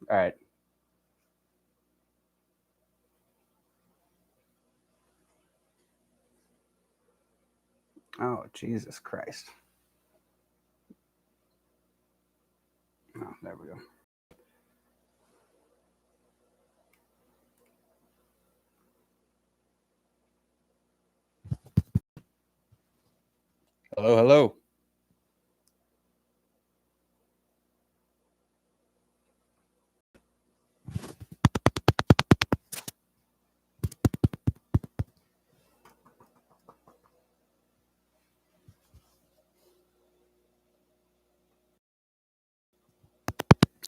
All right. Oh, Jesus Christ. Oh, there we go. Hello, hello.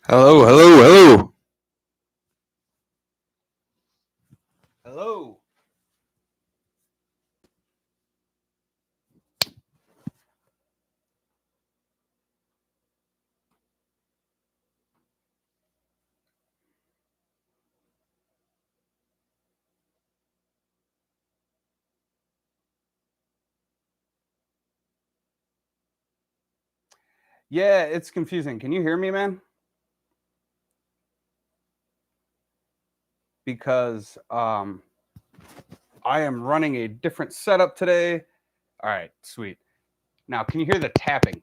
Hello, hello, hello. Hello. Yeah, it's confusing. Can you hear me, man? Because I am running a different setup today. All right, sweet. Now, can you hear the tapping?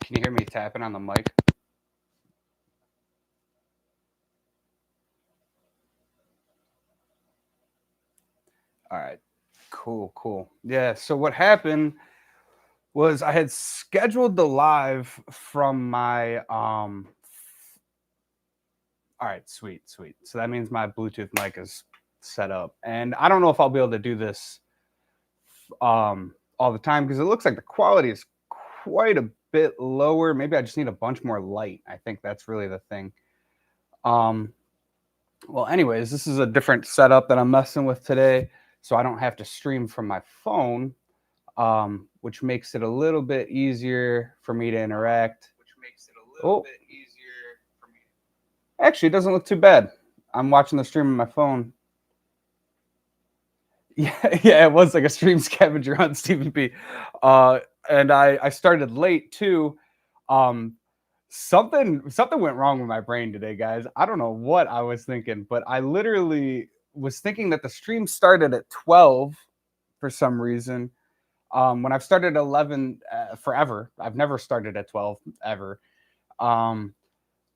Can you hear me tapping on the mic? All right. Cool, cool. Yeah, so what happened was I had scheduled the live from my all right, sweet, sweet. So that means my Bluetooth mic is set up. And I don't know if I'll be able to do this all the time because it looks like the quality is quite a bit lower. Maybe I just need a bunch more light. I think that's really the thing. Um, well, anyways, this is a different setup that I'm messing with today, so I don't have to stream from my phone, which makes it a little bit easier for me to interact. Oh, actually, it doesn't look too bad. I'm watching the stream on my phone. Yeah, yeah, it was like a stream scavenger on Stephen P. Uh, and I started late too. Um, something went wrong with my brain today, guys. I don't know what I was thinking, but I literally was thinking that the stream started at 12 for some reason. When I've started at 11 forever, I've never started at 12 ever. Um,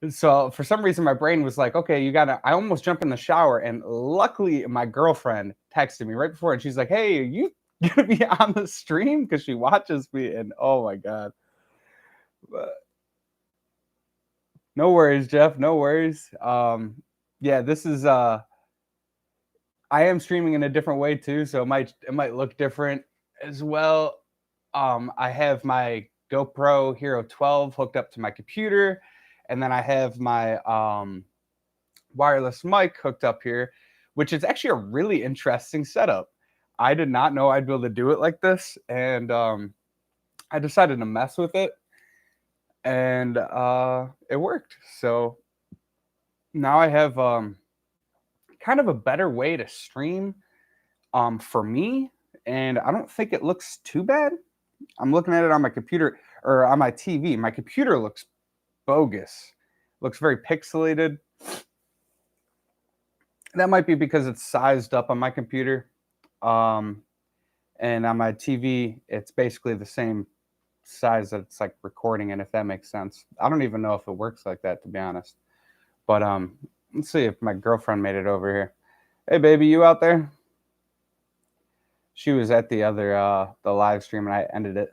so for some reason, my brain was like, okay, you gotta. I almost jumped in the shower, and luckily, my girlfriend texted me right before, and she's like, "Hey, are you gonna be on the stream?" Because she watches me, and oh my god, no worries, Jeff, no worries. Yeah, this is. I am streaming in a different way too, so it might look different as well. I have my GoPro Hero 12 hooked up to my computer, and then I have my wireless mic hooked up here, which is actually a really interesting setup. I did not know I'd be able to do it like this, and I decided to mess with it, and it worked. So now I have kind of a better way to stream for me, and I don't think it looks too bad. I'm looking at it on my computer or on my TV. My computer looks bogus, looks very pixelated. That might be because it's sized up on my computer. Um, and on my TV, it's basically the same size that it's like recording in, if that makes sense. I don't even know if it works like that, to be honest. But let's see if my girlfriend made it over here. Hey, baby, you out there? She was at the live stream, and I ended it.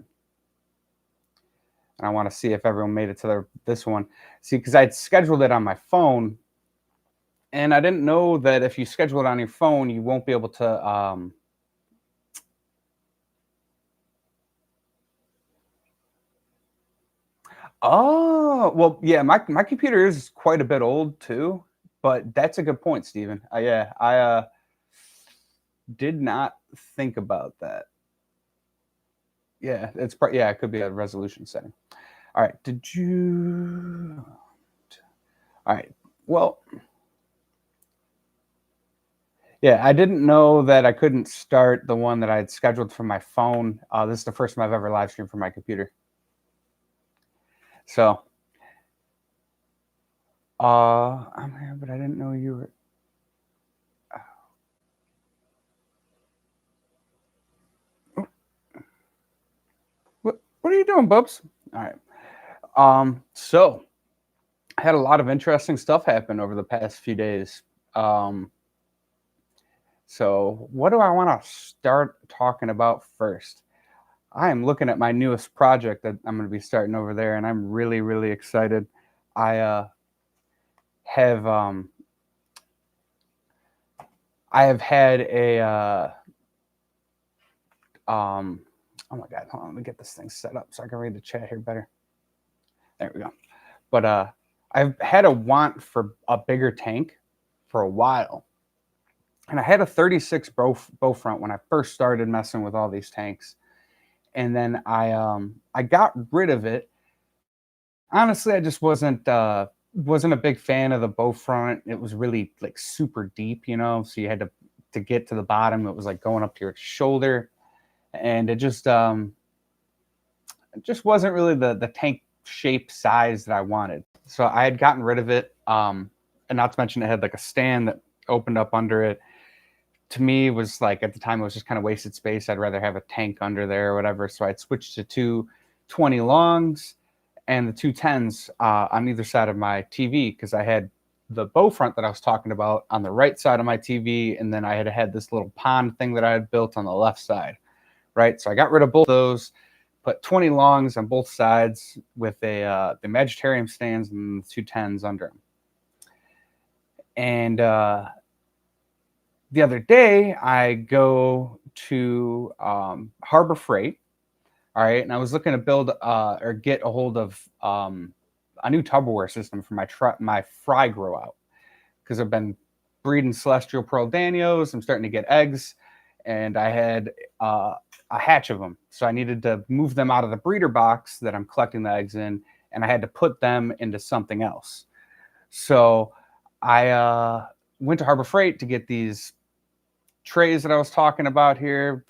And I want to see if everyone made it to this one. See, because I would scheduled it on my phone, and I didn't know that if you schedule it on your phone, you won't be able to. Oh, well, yeah, my computer is quite a bit old too, but that's a good point, Stephen. Yeah, I did not think about that. Yeah, yeah, it could be a resolution setting. All right, did you? All right, well, Yeah, I didn't know that I couldn't start the one that I had scheduled from my phone. This is the first time I've ever live streamed from my computer. So, I'm here, but I didn't know you were. What are you doing, Bubs? All right. So I had a lot of interesting stuff happen over the past few days. Um, so what do I want to start talking about first? I am looking at my newest project that I'm going to be starting over there, and I'm really, really excited. I have I have had a oh my god, hold on, let me get this thing set up so I can read the chat here better. There we go. But I've had a want for a bigger tank for a while. And I had a 36 bow front when I first started messing with all these tanks. And then I got rid of it. Honestly, I just wasn't a big fan of the bow front. It was really like super deep, you know, so you had to get to the bottom. It was like going up to your shoulder, and it just wasn't really the tank shape size that I wanted. So I had gotten rid of it. And not to mention it had like a stand that opened up under it. To me, it was like at the time it was just kind of wasted space. I'd rather have a tank under there or whatever. So I'd switched to two 20 longs and the two 10s on either side of my TV, because I had the bow front that I was talking about on the right side of my TV, and then I had this little pond thing that I had built on the left side, right? So I got rid of both of those, put 20 longs on both sides with the Magisterium stands and the two 10s under them. And the other day, I go to Harbor Freight, all right, and I was looking to build or get a hold of a new Tupperware system for my fry grow out, because I've been breeding Celestial Pearl Danios. I'm starting to get eggs, and I had a hatch of them, so I needed to move them out of the breeder box that I'm collecting the eggs in, and I had to put them into something else. So I went to Harbor Freight to get these trays that I was talking about here,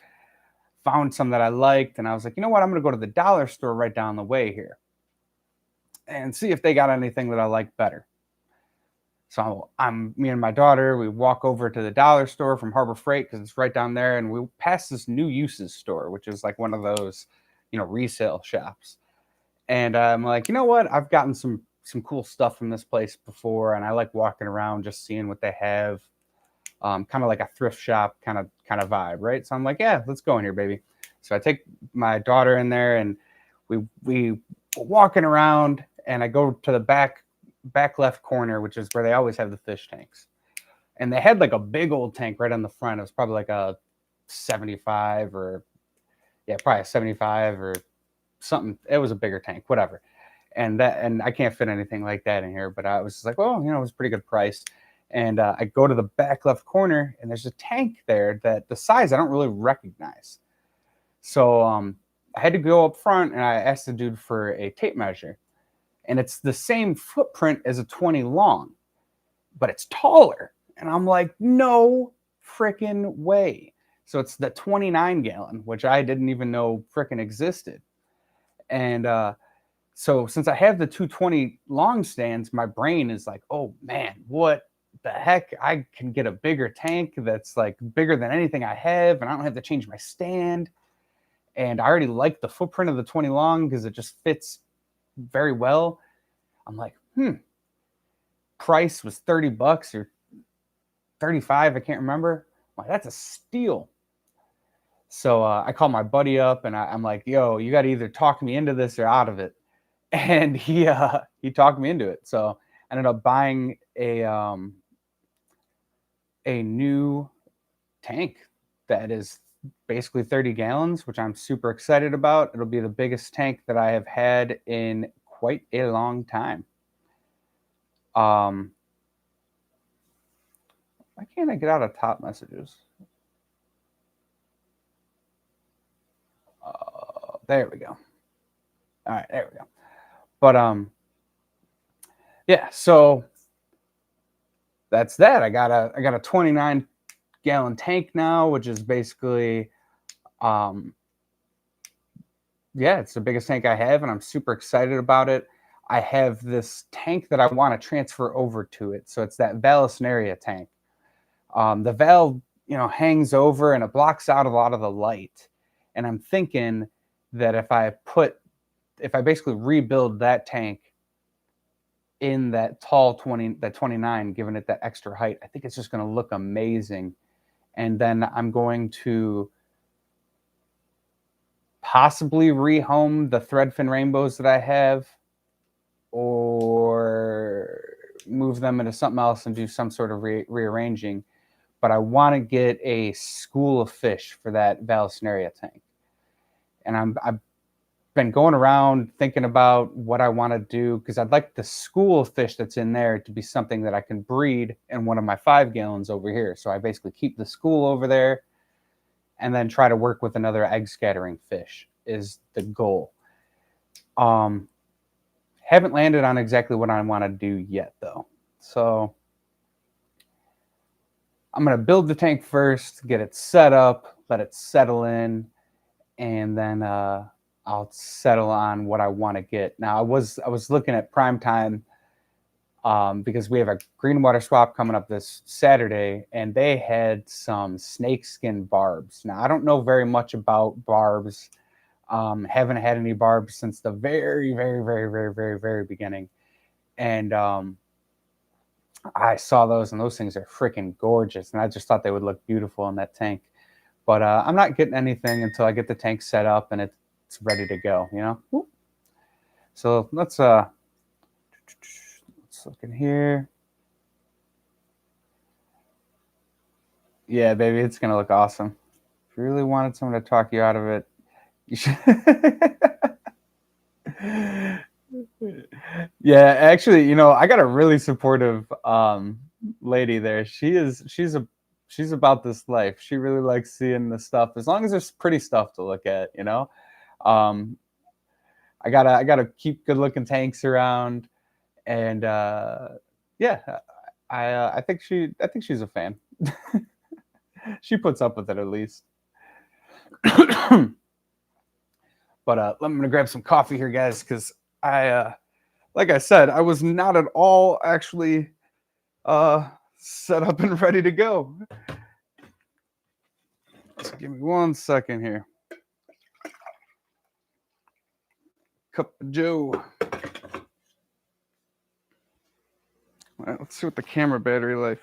found some that I liked, and I was like, you know what, I'm going to go to the dollar store right down the way here and see if they got anything that I like better. So me and my daughter, we walk over to the dollar store from Harbor Freight because it's right down there, and we pass this New Uses store, which is like one of those, you know, resale shops. And I'm like, you know what, I've gotten some cool stuff from this place before, and I like walking around just seeing what they have. Kind of like a thrift shop kind of vibe, right? So I'm like, yeah, let's go in here, baby. So I take my daughter in there, and we walking around, and I go to the back left corner, which is where they always have the fish tanks. And they had like a big old tank right on the front. It was probably like a 75 or probably a 75 or something. It was a bigger tank, whatever. And I can't fit anything like that in here, but I was just like, well, you know, it was a pretty good price. And I go to the back left corner, and there's a tank there that the size I don't really recognize. So I had to go up front, and I asked the dude for a tape measure. And it's the same footprint as a 20 long, but it's taller. And I'm like, no freaking way. So it's the 29 gallon, which I didn't even know freaking existed. And so since I have the 220 long stands, my brain is like, oh man, what the heck? I can get a bigger tank that's like bigger than anything I have, and I don't have to change my stand. And I already like the footprint of the 20 long because it just fits very well. I'm like, price was 30 bucks or 35, I can't remember. I'm like, that's a steal. So I call my buddy up, and I'm like, yo, you got to either talk me into this or out of it. And he talked me into it. So I ended up buying a new tank that is basically 30 gallons, which I'm super excited about. It'll be the biggest tank that I have had in quite a long time. Why can't I get out of top messages? There we go. All right, there we go. But yeah, so that's that. I got a 29 gallon tank now, which is basically, yeah, it's the biggest tank I have, and I'm super excited about it. I have this tank that I want to transfer over to it. So it's that Vallisneria tank. The valve, hangs over and it blocks out a lot of the light. And I'm thinking that if I basically rebuild that tank in that tall 29, giving it that extra height, I think it's just going to look amazing. And then I'm going to possibly rehome the threadfin rainbows that I have, or move them into something else and do some sort of rearranging. But I want to get a school of fish for that Vallisneria tank. And I've been going around thinking about what I want to do, because I'd like the school of fish that's in there to be something that I can breed in one of my 5 gallons over here. So I basically keep the school over there and then try to work with another egg scattering fish is the goal. Haven't landed on exactly what I want to do yet, though. So I'm going to build the tank first, get it set up, let it settle in, and then I'll settle on what I want to get. Now, I was looking at prime time because we have a green water swap coming up this Saturday, and they had some snakeskin barbs. Now, I don't know very much about barbs. Haven't had any barbs since the very, very, very, very, very, very beginning. And I saw those, and those things are freaking gorgeous. And I just thought they would look beautiful in that tank. But I'm not getting anything until I get the tank set up and it's ready to go, So let's look in here. Yeah, baby, it's going to look awesome. If you really wanted someone to talk you out of it, you should. Yeah, actually, I got a really supportive lady there. She's about this life. She really likes seeing the stuff, as long as there's pretty stuff to look at, I gotta keep good looking tanks around, and yeah, I think she's a fan. She puts up with it at least. But I'm gonna grab some coffee here, guys, because like I said, I was not at all actually set up and ready to go. Just give me 1 second here. Cup of Joe. All right, let's see what the camera battery life.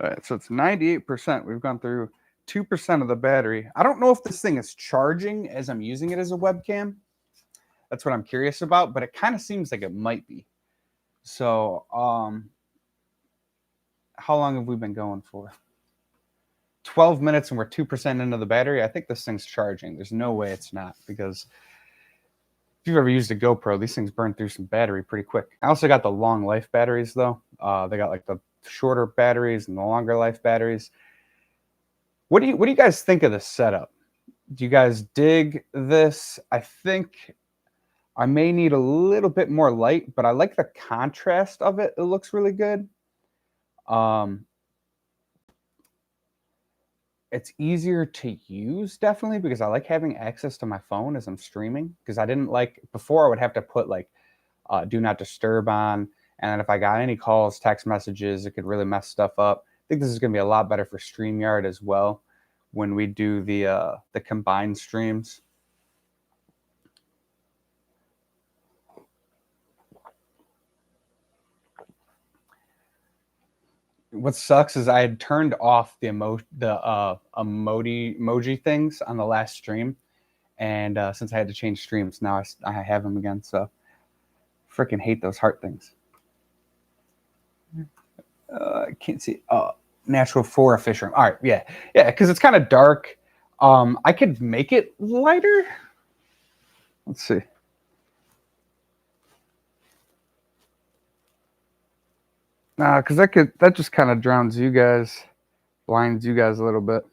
All right, so it's 98%. We've gone through 2% of the battery. I don't know if this thing is charging as I'm using it as a webcam. That's what I'm curious about, but it kind of seems like it might be. So, how long have we been going for? 12 minutes, and we're 2% into the battery. I think this thing's charging. There's no way it's not, because if you've ever used a GoPro, these things burn through some battery pretty quick. I also got the long life batteries, though. They got like the shorter batteries and the longer life batteries. What do you guys think of this setup? Do you guys dig this? I think I may need a little bit more light, but I like the contrast of it. It looks really good. It's easier to use, definitely, because I like having access to my phone as I'm streaming, because I didn't like, before I would have to put like do not disturb on, and then if I got any calls, text messages, it could really mess stuff up. I think this is going to be a lot better for StreamYard as well when we do the combined streams. What sucks is I had turned off the emoji things on the last stream, and since I had to change streams, now I have them again. So freaking hate those heart things. I can't see. Natural for a fish room. All right, yeah, because it's kind of dark. I could make it lighter. Let's see. Nah, because that just kind of drowns you guys, blinds you guys a little bit.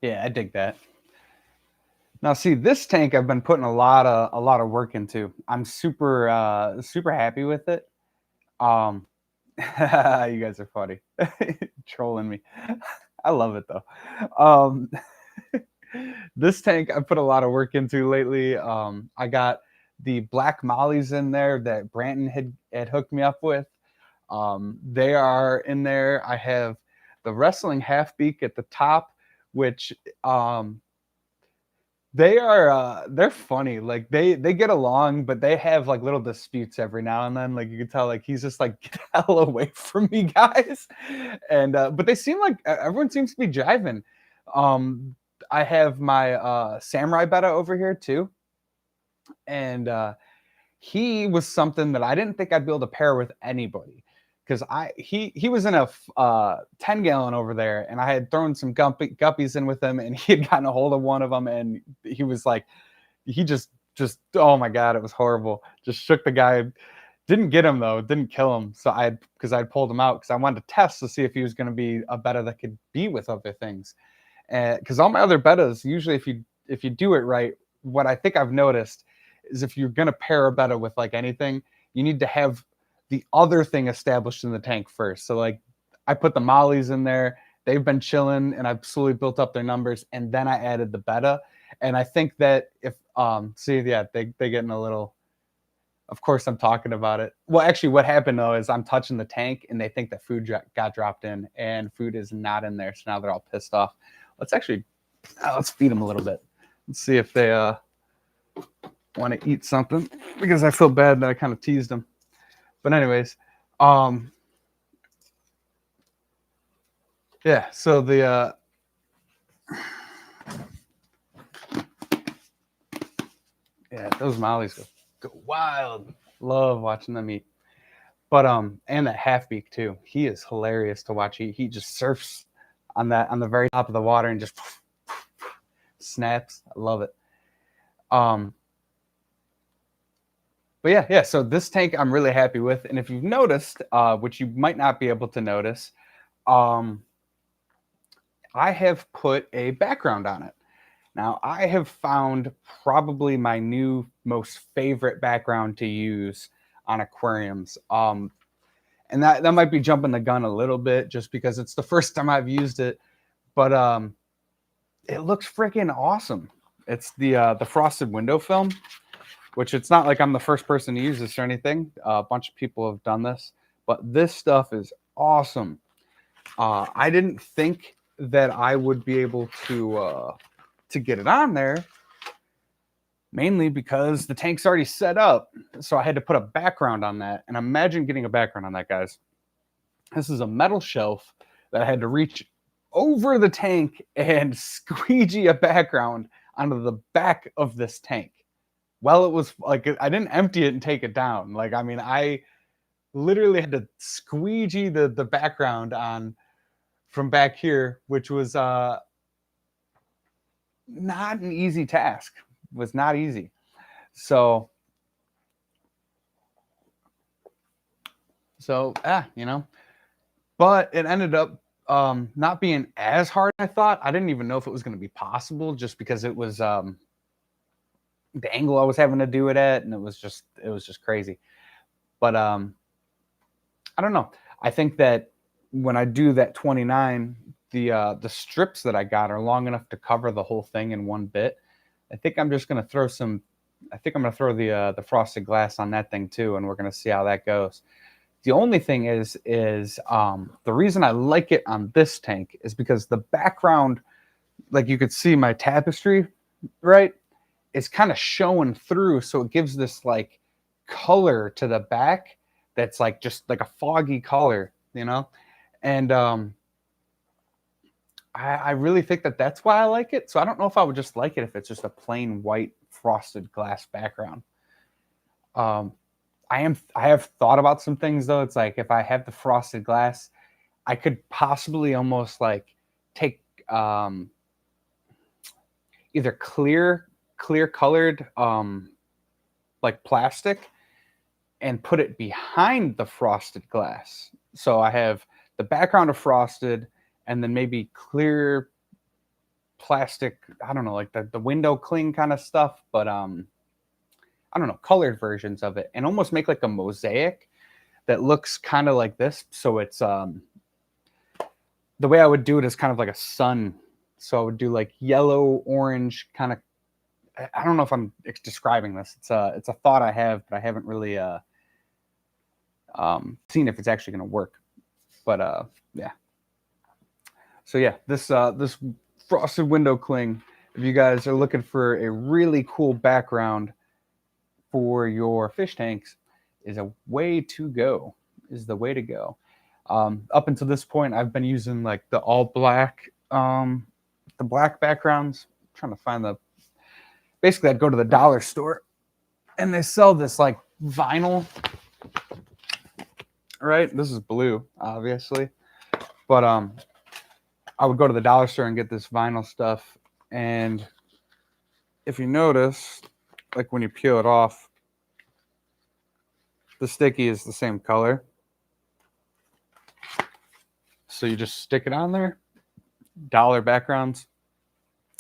Yeah, I dig that. Now, see, this tank I've been putting a lot of work into. I'm super happy with it. You guys are funny. Trolling me. I love it though. Um, this tank I put a lot of work into lately. I got the black mollies in there that Branton had hooked me up with. They are in there. I have the wrestling half beak at the top, which they're funny. Like they get along, but they have like little disputes every now and then. Like you can tell, like he's just like get the hell away from me, guys. And but they seem like everyone seems to be jiving. Um, I have my samurai beta over here too, and he was something that I didn't think I'd be able to pair with anybody because he was in a 10-gallon over there, and I had thrown some guppies in with him, and he had gotten a hold of one of them, and he was like, he just oh my god, it was horrible. Just shook the guy. Didn't get him though. Didn't kill him. So I pulled him out because I wanted to test to see if he was going to be a beta that could be with other things. Because all my other betas, usually if you do it right, what I think I've noticed is if you're going to pair a beta with like anything, you need to have the other thing established in the tank first. So like I put the mollies in there, they've been chilling, and I've slowly built up their numbers, and then I added the beta. And I think that if see, yeah, they getting a little. Of course, I'm talking about it. Well, actually, what happened though is I'm touching the tank, and they think that food got dropped in, and food is not in there. So now they're all pissed off. Let's feed them a little bit. Let's see if they want to eat something, because I feel bad that I kind of teased them. But anyways, yeah. So the yeah, those mollies go wild. Love watching them eat. But and that half beak too. He is hilarious to watch. He just surfs on the very top of the water and just snaps. I love it. Um, but yeah. So this tank I'm really happy with. And if you've noticed, which you might not be able to notice, I have put a background on it. Now I have found probably my new most favorite background to use on aquariums. And that might be jumping the gun a little bit just because it's the first time I've used it, but it looks freaking awesome. It's the frosted window film, which it's not like I'm the first person to use this or anything. A bunch of people have done this, but this stuff is awesome. I didn't think that I would be able to get it on there, mainly because the tank's already set up. So I had to put a background on that. And imagine getting a background on that, guys. This is a metal shelf that I had to reach over the tank and squeegee a background onto the back of this tank. Well, it was like, I didn't empty it and take it down. Like, I mean, I literally had to squeegee the background on from back here, which was not an easy task. It was not easy. So but it ended up not being as hard as I thought. I didn't even know if it was going to be possible, just because it was the angle I was having to do it at, and it was just crazy. But I don't know. I think that when I do that 29, the strips that I got are long enough to cover the whole thing in one bit. I think I'm just going to throw some. I think I'm going to throw the frosted glass on that thing too, and we're going to see how that goes. The only thing is the reason I like it on this tank is because the background, like you could see my tapestry, right? It's kind of showing through, so it gives this like color to the back that's like just like a foggy color, you know? And I really think that that's why I like it. So I don't know if I would just like it if it's just a plain white frosted glass background. I have thought about some things though. It's like if I have the frosted glass, I could possibly almost like take either clear colored like plastic and put it behind the frosted glass. So I have the background of frosted and then maybe clear plastic, I don't know, like the window cling kind of stuff, but I don't know, colored versions of it, and almost make like a mosaic. that looks kind of like this. So it's the way I would do it is kind of like a sun. So I would do like yellow, orange, kind of. I don't know if I'm describing this. It's a thought I have, but I haven't really seen if it's actually going to work. But yeah. So yeah, this frosted window cling. If you guys are looking for a really cool background for your fish tanks, is a way to go. Is the way to go. Up until this point, I've been using like the all black, the black backgrounds. I'm trying to find the. Basically, I'd go to the dollar store, and they sell this like vinyl. Right, this is blue, obviously, but I would go to the dollar store and get this vinyl stuff, and if you notice, like when you peel it off, the sticky is the same color. So you just stick it on there. Dollar backgrounds.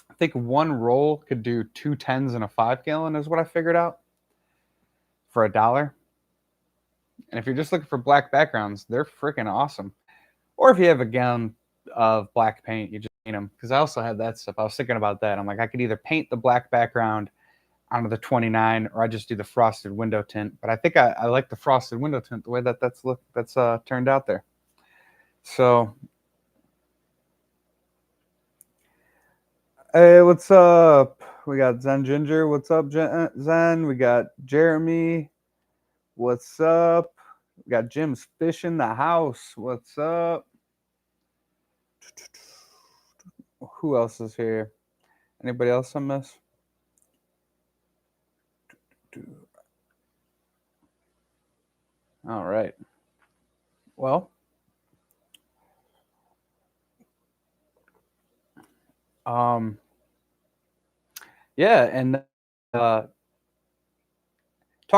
I think one roll could do 2 10s and a 5-gallon is what I figured out for $1. And if you're just looking for black backgrounds, they're freaking awesome. Or if you have a gallon of black paint, you just paint them. Because I also had that stuff. I was thinking about that. I'm like, I could either paint the black background onto the 29, or I just do the frosted window tint. But I think I like the frosted window tint the way that's turned out there. So, hey, what's up? We got Zen Ginger. What's up, Zen? We got Jeremy. What's up? We got Jim's Fish in the house. What's up? Who else is here? Anybody else I miss? All right. Well, yeah, and talk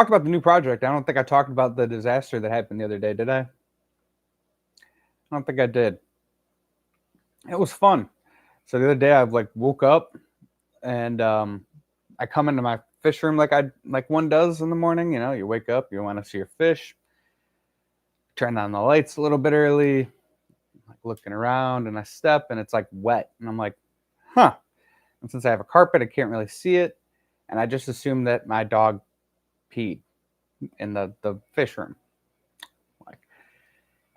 about the new project. I don't think I talked about the disaster that happened the other day, did I? I don't think I did. It was fun. So the other day I like woke up and I come into my fish room like one does in the morning. You know, you wake up, you want to see your fish. Turn on the lights a little bit early, like looking around, and I step and it's like wet, and I'm like, huh. And since I have a carpet, I can't really see it, and I just assumed that my dog peed in the fish room. Like,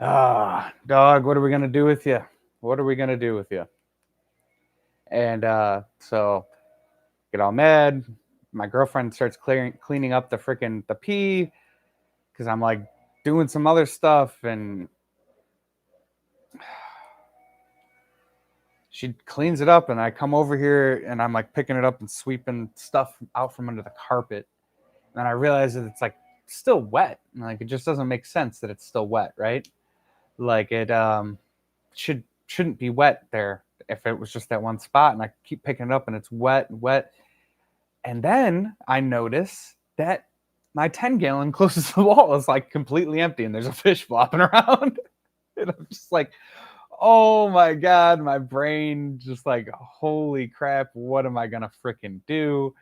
dog, what are we gonna do with you? What are we gonna do with you? And so get all mad. My girlfriend starts cleaning up the pee, because I'm like doing some other stuff, and she cleans it up, and I come over here and I'm like picking it up and sweeping stuff out from under the carpet. And then I realize that it's like still wet. And like, it just doesn't make sense that it's still wet, right? Like it shouldn't be wet there if it was just that one spot. And I keep picking it up and it's wet. And then I notice that my 10-gallon closest to the wall is like completely empty, and there's a fish flopping around. And I'm just like, oh my God, my brain just like, holy crap, what am I gonna freaking do?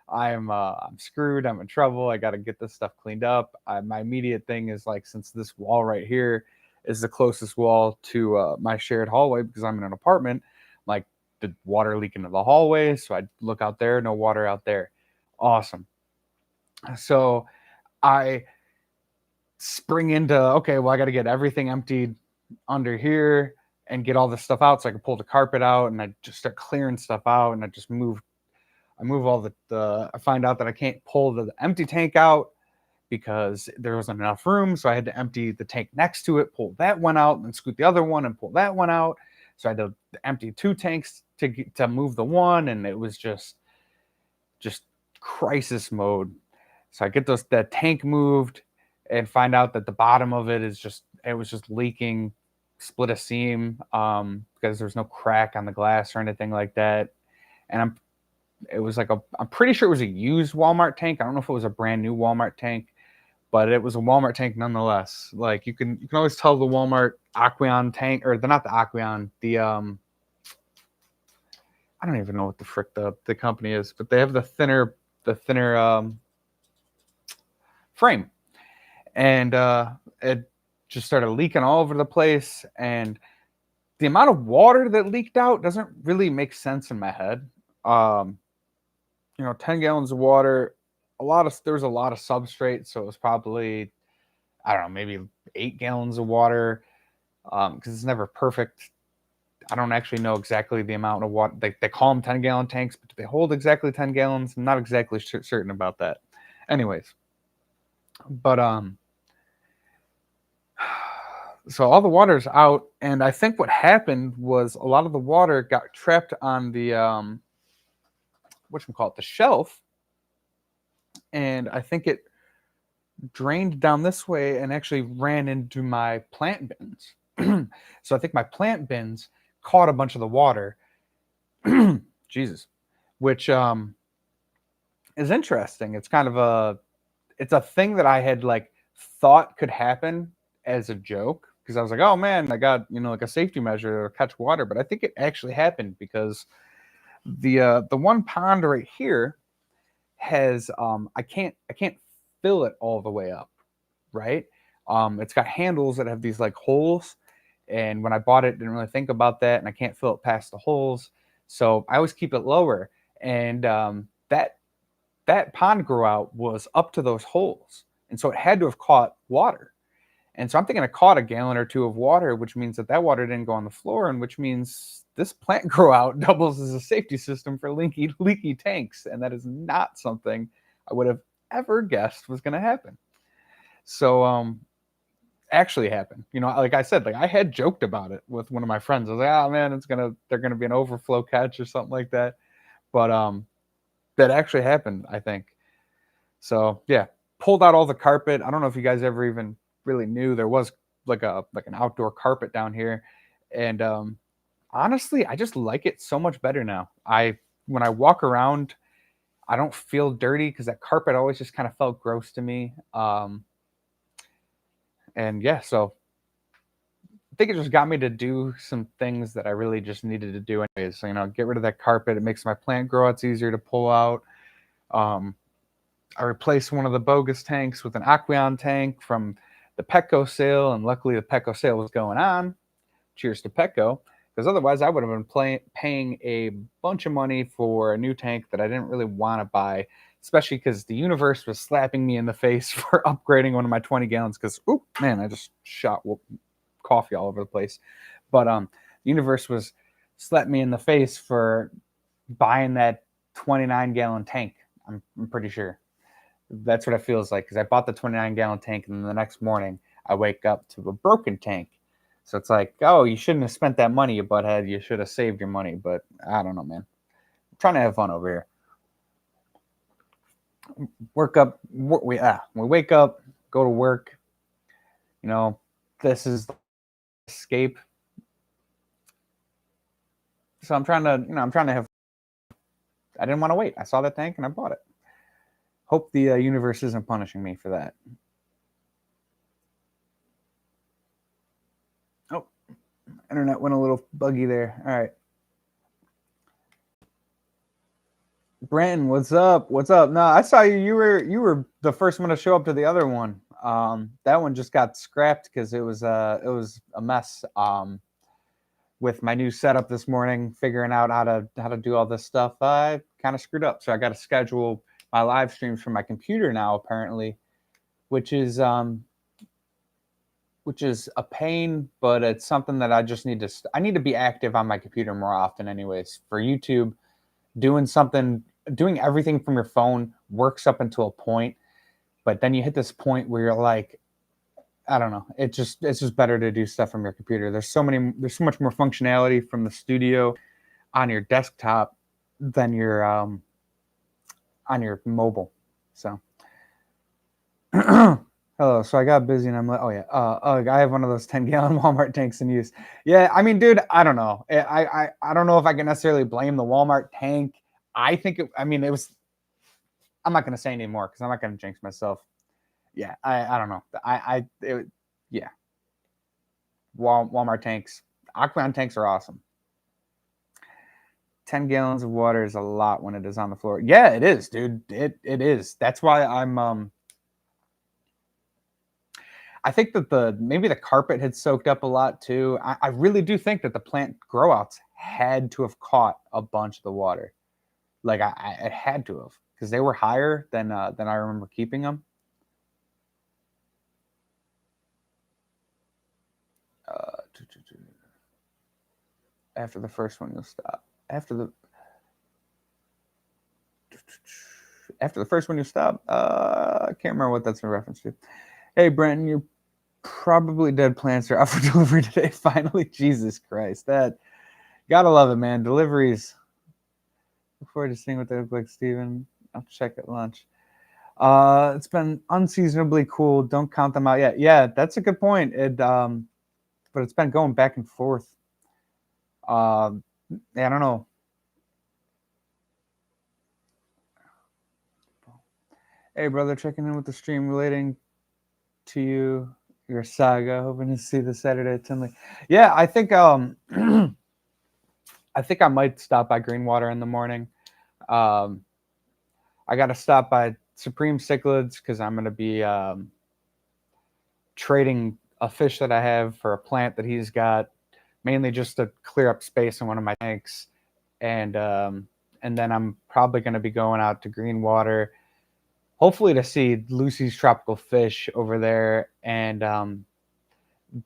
I'm screwed. I'm in trouble. I got to get this stuff cleaned up. My immediate thing is like, since this wall right here is the closest wall to my shared hallway, because I'm in an apartment, like, the water leak into the hallway. So I look out there, no water out there. Awesome. So I spring into, okay, well, I got to get everything emptied under here and get all this stuff out so I can pull the carpet out, and I just start clearing stuff out, and I move all I find out that I can't pull the empty tank out because there wasn't enough room. So I had to empty the tank next to it, pull that one out, and scoot the other one and pull that one out. So I had to empty 2 tanks to move the one. And it was just crisis mode. So I get that tank moved and find out that the bottom of it was just leaking, split a seam, because there's no crack on the glass or anything like that. And I'm pretty sure it was a used Walmart tank. I don't know if it was a brand new Walmart tank, but it was a Walmart tank nonetheless. Like, you can always tell the Walmart Aqueon tank, or not the Aqueon, the I don't even know what the frick the company is, but they have the thinner frame. And it just started leaking all over the place, and the amount of water that leaked out doesn't really make sense in my head. Um, 10 gallons of water, there was a lot of substrate, so it was probably, I don't know, maybe 8 gallons of water, because it's never perfect. I don't actually know exactly the amount of water. They call them 10-gallon tanks, but do they hold exactly 10 gallons? I'm not exactly certain about that. Anyways, but so all the water's out, and I think what happened was a lot of the water got trapped on the the shelf, and I think it drained down this way and actually ran into my plant bins. So I think my plant bins caught a bunch of the water. Jesus, which is interesting. It's a thing that I had like thought could happen as a joke, because I was like, oh man, I got, like a safety measure to catch water, but I think it actually happened because the one pond right here has I can't fill it all the way up, right? It's got handles that have these like holes, and when I bought it, didn't really think about that, and I can't fill it past the holes, so I always keep it lower, and that pond grow-out was up to those holes, and so it had to have caught water. And so I'm thinking it caught a gallon or two of water, which means that water didn't go on the floor, and which means this plant grow-out doubles as a safety system for leaky tanks, and that is not something I would have ever guessed was going to happen. So actually happened. Like I said, like I had joked about it with one of my friends. I was like, oh man, they're gonna be an overflow catch or something like that. But that actually happened, I think. So yeah, pulled out all the carpet. I don't know if you guys ever even really knew there was like an outdoor carpet down here, and honestly, I just like it so much better now. When I walk around, I don't feel dirty because that carpet always just kind of felt gross to me. And yeah, so I think it just got me to do some things that I really just needed to do anyways. So, get rid of that carpet. It makes my plant grow-outs easier to pull out. I replaced one of the bogus tanks with an Aqueon tank from the Petco sale, and luckily the Petco sale was going on. Cheers to Petco, because otherwise I would have been paying a bunch of money for a new tank that I didn't really want to buy, especially because the universe was slapping me in the face for upgrading one of my 20 gallons. Because, oh man, I just shot coffee all over the place. But the universe was slapping me in the face for buying that 29-gallon tank. I'm pretty sure. That's what it feels like, because I bought the 29-gallon tank, and then the next morning I wake up to a broken tank. So it's like, oh, you shouldn't have spent that money, you butthead. You should have saved your money. But I don't know, man. I'm trying to have fun over here. We wake up, go to work. This is escape. So I'm trying to have. I didn't want to wait. I saw that tank and I bought it. Hope the universe isn't punishing me for that. Oh, internet went a little buggy there. All right. Brandon, what's up? What's up? No, I saw you. You were the first one to show up to the other one. That one just got scrapped because it was a mess. With my new setup this morning, figuring out how to do all this stuff, I kind of screwed up. So I got to schedule my live streams from my computer now, apparently, which is a pain, but it's something that I just need to. I need to be active on my computer more often, anyways. For YouTube, doing everything from your phone works up until a point, but then you hit this point where you're like, I don't know. It's just better to do stuff from your computer. There's so much more functionality from the studio on your desktop than your on your mobile. So, hello. So I got busy and I'm like, oh yeah, I have one of those 10-gallon Walmart tanks in use. Yeah, I mean, dude, I don't know. I don't know if I can necessarily blame the Walmart tank. I mean, it was. I'm not gonna say anymore because I'm not gonna jinx myself. Yeah, I don't know. Yeah. Walmart tanks, Aqueon tanks are awesome. 10 gallons of water is a lot when it is on the floor. Yeah, it is, dude. It is. That's why I think that maybe the carpet had soaked up a lot too. I really do think that the plant grow outs had to have caught a bunch of the water. Like it had to have, because they were higher than I remember keeping them. After the first one, you'll stop. After the first one, you stop. I can't remember what that's in reference to. Hey, Brenton, your probably dead plants are out for delivery today. Finally, Jesus Christ, that gotta love it, man. Deliveries. Look forward to seeing what they look like, Steven. I'll check at lunch. It's been unseasonably cool. Don't count them out yet. Yeah, that's a good point. But it's been going back and forth. Yeah, I don't know. Hey, brother, checking in with the stream relating to your saga. Hoping to see the Saturday at Tinley. Yeah, I think I think I might stop by Greenwater in the morning. I got to stop by Supreme Cichlids because I'm going to be trading a fish that I have for a plant that he's got, mainly just to clear up space in one of my tanks, and then I'm probably going to be going out to Greenwater, hopefully to see Lucy's tropical fish over there, and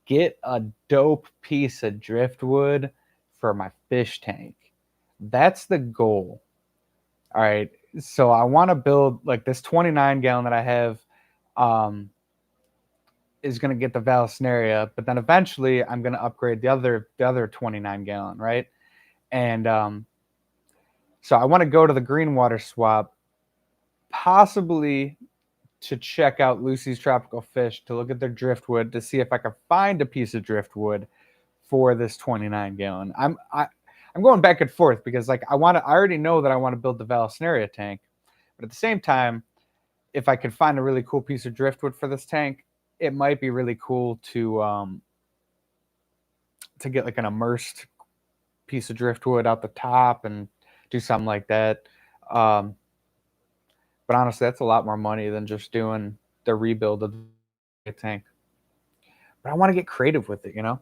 get a dope piece of driftwood for my fish tank. That's the goal. All right. So I want to build like this 29 gallon that I have is going to get the Vallisneria, but then eventually I'm going to upgrade the other 29 gallon, right? And so I want to go to the Greenwater swap, possibly to check out Lucy's tropical fish, to look at their driftwood, to see if I can find a piece of driftwood for this 29 gallon. I'm going back and forth because like I already know that I want to build the Vallisneria tank, but at the same time, if I could find a really cool piece of driftwood for this tank, it might be really cool to get like an immersed piece of driftwood out the top and do something like that. But honestly, that's a lot more money than just doing the rebuild of the tank. But I want to get creative with it, you know.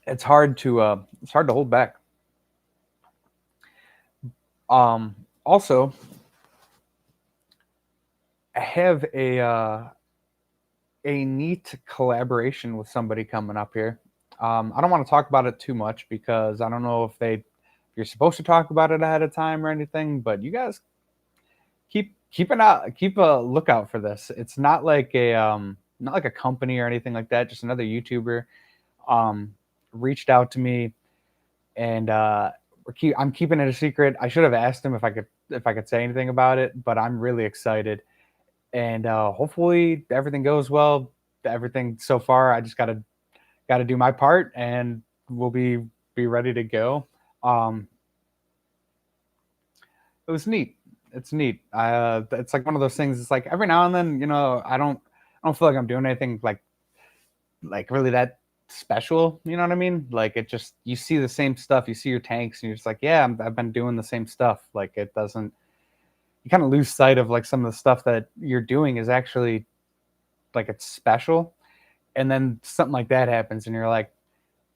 It's hard to hold back. Also, I have a neat collaboration with somebody coming up here. I don't want to talk about it too much because I don't know if you're supposed to talk about it ahead of time or anything, but you guys keep a lookout for this. It's not like a company or anything like that. Just another YouTuber reached out to me, and I'm keeping it a secret. I should have asked him if I could say anything about it, but I'm really excited, and hopefully everything goes well. Everything so far, I just gotta do my part, and we'll be ready to go. It was neat. It's neat. It's like one of those things. It's like every now and then, you know, I don't feel like I'm doing anything like really that special. You know what I mean? Like it just, you see the same stuff. You see your tanks, and you're just like, yeah, I've been doing the same stuff. Like it doesn't. You kind of lose sight of like some of the stuff that you're doing is actually like it's special, and then something like that happens, and you're like,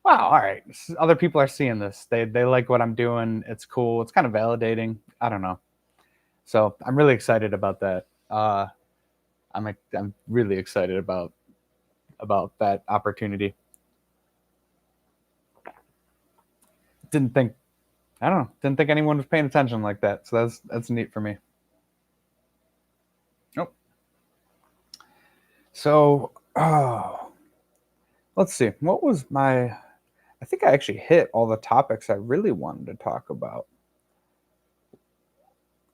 wow, all right, other people are seeing this. They like what I'm doing. It's cool. It's kind of validating. I don't know. So I'm really excited about that. I'm really excited about that opportunity. Didn't think anyone was paying attention like that. So that's neat for me. Oh, so let's see. What was my? I think I actually hit all the topics I really wanted to talk about.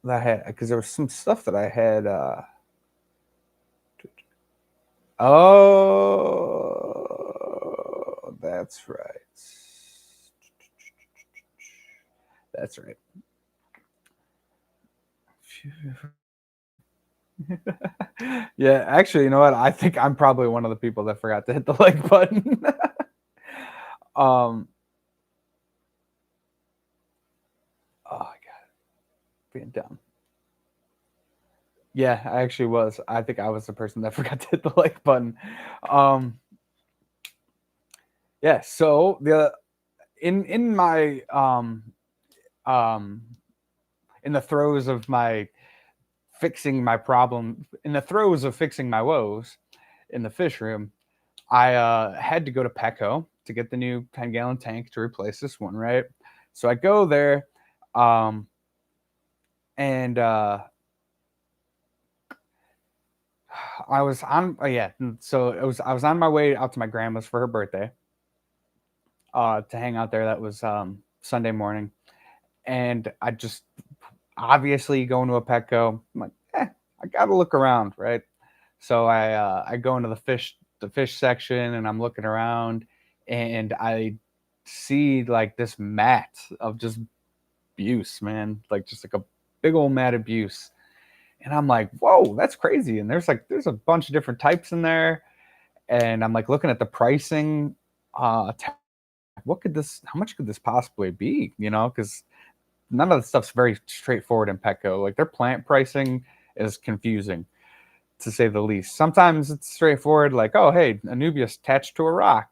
That I had, because there was some stuff that I had. Oh, that's right. That's right. Yeah, actually, you know what? I think I'm probably one of the people that forgot to hit the like button. Oh, I got it. Being dumb. Yeah, I actually was. I think I was the person that forgot to hit the like button. Um, yeah. So the in my um in the throes of my fixing my problem, in the throes of fixing my woes in the fish room, I had to go to Petco to get the new 10-gallon tank to replace this one, right? So I go there, um, and I was on. Yeah, so I was on my way out to my grandma's for her birthday, to hang out there. That was Sunday morning, and I just obviously going to a Petco. I'm like, I gotta look around, right? So I go into the fish section and I'm looking around and I see like this mat of just abuse, man, like just like a big old mat of abuse. And I'm like, whoa, that's crazy. And there's a bunch of different types in there. And I'm like looking at the pricing. What could this? How much could this possibly be? You know, because none of the stuff's very straightforward in Petco. Like their plant pricing is confusing to say the least. Sometimes it's straightforward, like, oh, hey, Anubias attached to a rock,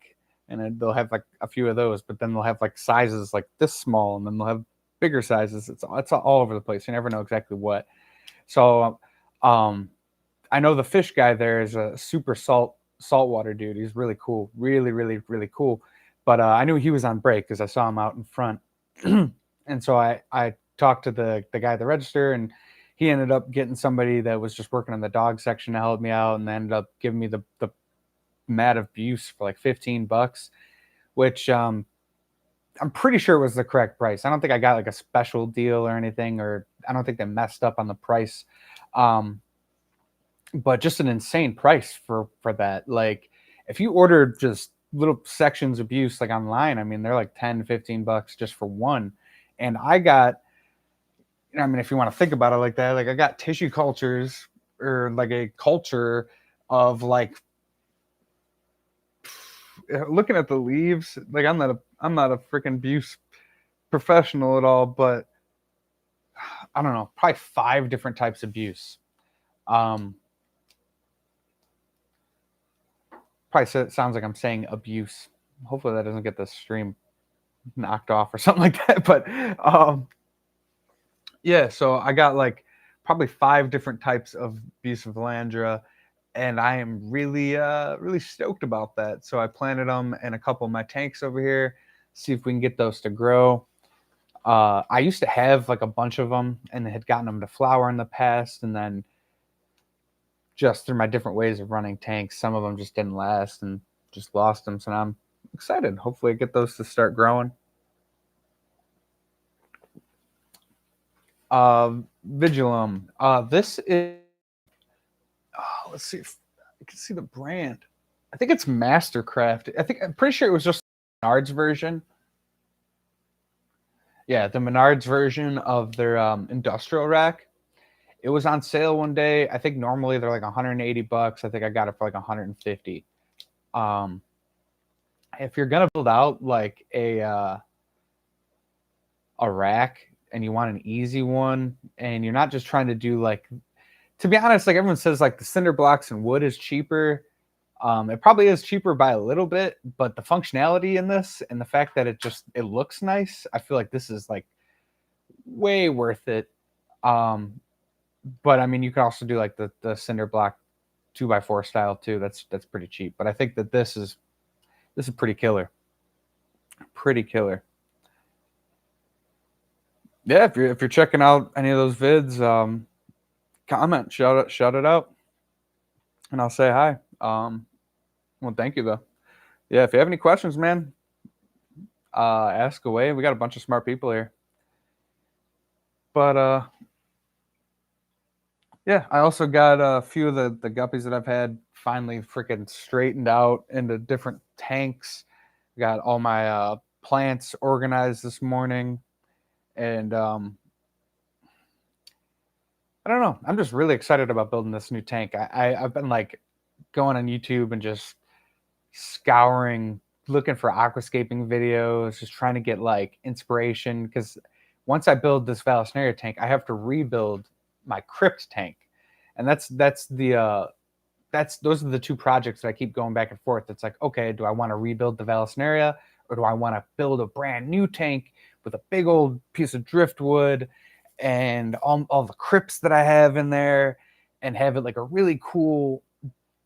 and then they'll have like a few of those. But then they'll have like sizes like this small, and then they'll have bigger sizes. It's all over the place. You never know exactly what. So, um, I know the fish guy there is a super saltwater dude. He's really cool, really cool. But I knew he was on break because I saw him out in front, and so I talked to the guy at the register, and he ended up getting somebody that was just working on the dog section to help me out, and they ended up giving me the mat of Buse for like $15, which I'm pretty sure was the correct price. I don't think I got like a special deal or anything, or I don't think they messed up on the price. Um, but just an insane price for that. Like if you order just little sections of Buse like online, I mean they're like 10, $15 just for one. And I got, I mean, if you want to think about it like that, like I got tissue cultures or like a culture of like looking at the leaves, like I'm not a freaking Buse professional at all, but I don't know, probably 5 different types of Buse. Um, probably sounds like I'm saying abuse. Hopefully that doesn't get the stream knocked off or something like that. But yeah, so I got like probably 5 different types of bucephalandra, and I am really stoked about that. So I planted them in a couple of my tanks over here, see if we can get those to grow. I used to have like a bunch of them and had gotten them to flower in the past, and then just through my different ways of running tanks, some of them just didn't last and just lost them. So now I'm excited. Hopefully, I get those to start growing. Vigilum. This is. Let's see if I can see the brand. I think it's Mastercraft. I'm pretty sure it was just Menards version. Yeah, the Menards version of their industrial rack. It was on sale one day. I think normally they're like $180. I think I got it for like 150. Um, if you're gonna build out like a rack and you want an easy one, and you're not just trying to do like, to be honest, like everyone says, like the cinder blocks and wood is cheaper. It probably is cheaper by a little bit, but the functionality in this and the fact that it looks nice, I feel like this is like way worth it. Um, but I mean, you can also do like the cinder block 2x4 style too. That's pretty cheap. But I think that this is pretty killer. Pretty killer. Yeah, if you're checking out any of those vids, comment, shout it out, and I'll say hi. Well, thank you though. Yeah, if you have any questions, man, ask away. We got a bunch of smart people here. But yeah, I also got a few of the guppies that I've had finally freaking straightened out into different tanks. Got all my plants organized this morning, and I don't know. I'm just really excited about building this new tank. I've been like going on YouTube and just scouring, looking for aquascaping videos, just trying to get like inspiration. Because once I build this Vallisneria tank, I have to rebuild my crypt tank, And those are the two projects that I keep going back and forth. It's like, okay, do I want to rebuild the Vallisneria, or do I want to build a brand new tank with a big old piece of driftwood and all the crypts that I have in there, and have it like a really cool,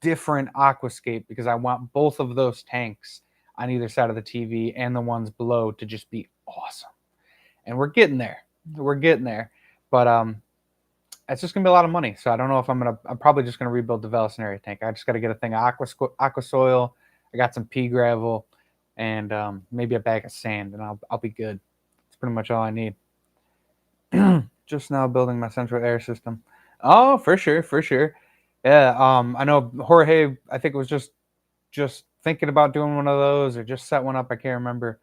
different aquascape, because I want both of those tanks on either side of the TV and the ones below to just be awesome. And we're getting there. We're getting there. But it's just gonna be a lot of money. So I don't know if I'm probably just gonna rebuild the Vallisneria tank. I just gotta get a thing of aqua soil. I got some pea gravel and maybe a bag of sand, and I'll be good. That's pretty much all I need. Just now building my central air system. Oh, for sure, for sure. Yeah, I know Jorge, I think it was just thinking about doing one of those, or just set one up. I can't remember.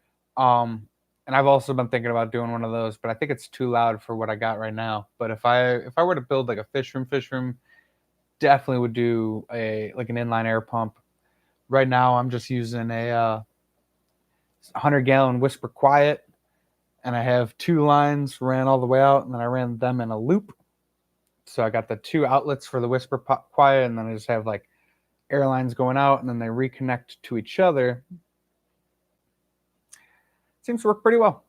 And I've also been thinking about doing one of those, but I think it's too loud for what I got right now. But if I were to build like a fish room, definitely would do an inline air pump. Right now, I'm just using a 100-gallon Whisper Quiet, and I have 2 lines ran all the way out, and then I ran them in a loop. So I got the 2 outlets for the Whisper Quiet, and then I just have like air lines going out, and then they reconnect to each other. Seems to work pretty well.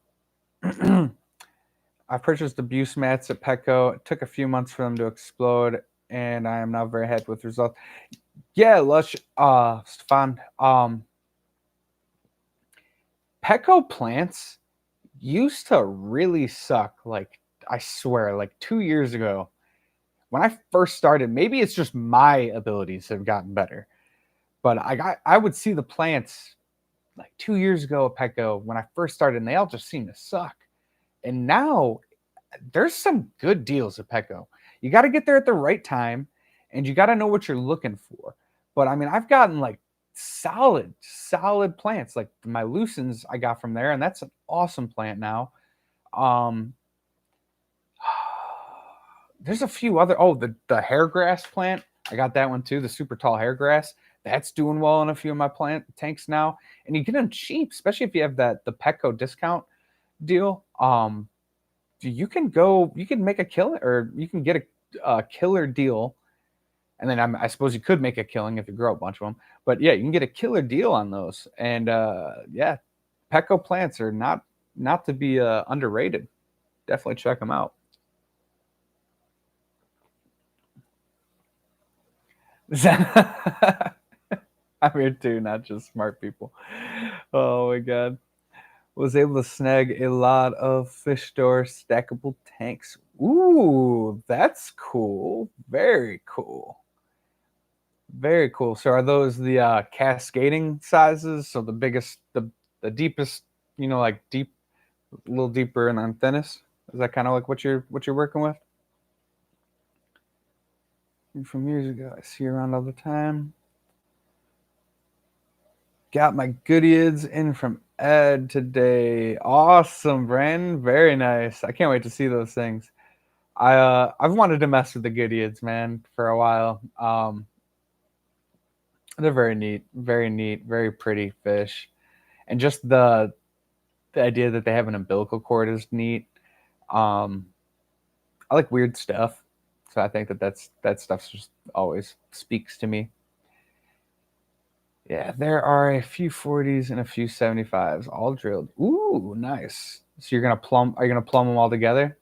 I purchased the Buse mats at Petco. It took a few months for them to explode, and I am now very happy with the results. Yeah, Lush, Stefan. Petco plants used to really suck. Like, I swear, like 2 years ago, when I first started, maybe it's just my abilities have gotten better, but I would see the plants like 2 years ago at Petco when I first started, and they all just seemed to suck. And now there's some good deals at Petco. You got to get there at the right time, and you got to know what you're looking for. But I mean, I've gotten like solid plants. Like my Lucens I got from there, and that's an awesome plant now. There's a few other. Oh, the hairgrass plant. I got that one too. The super tall hairgrass. That's doing well in a few of my plant tanks now, and you get them cheap, especially if you have the Petco discount deal. You can make a killer, or you can get a killer deal, and then I suppose you could make a killing if you grow a bunch of them. But yeah, you can get a killer deal on those, and yeah, Petco plants are not to be underrated. Definitely check them out. I'm here too, not just smart people. Oh my god. Was able to snag a lot of fish store stackable tanks. Ooh, that's cool. Very cool. Very cool. So are those the cascading sizes? So the biggest, the deepest, like deep, a little deeper and then thinnest? Is that kind of like what you're working with? From years ago, I see you around all the time. Got my goodies in from Ed today. Awesome, Brandon. Very nice. I can't wait to see those things. I've wanted to mess with the goodies, man, for a while. They're very neat, very pretty fish, and just the idea that they have an umbilical cord is neat. I like weird stuff, so I think that stuff just always speaks to me. Yeah, there are a few 40s and a few 75s, all drilled. Ooh, nice. So you're gonna plumb? Are you gonna plumb them all together?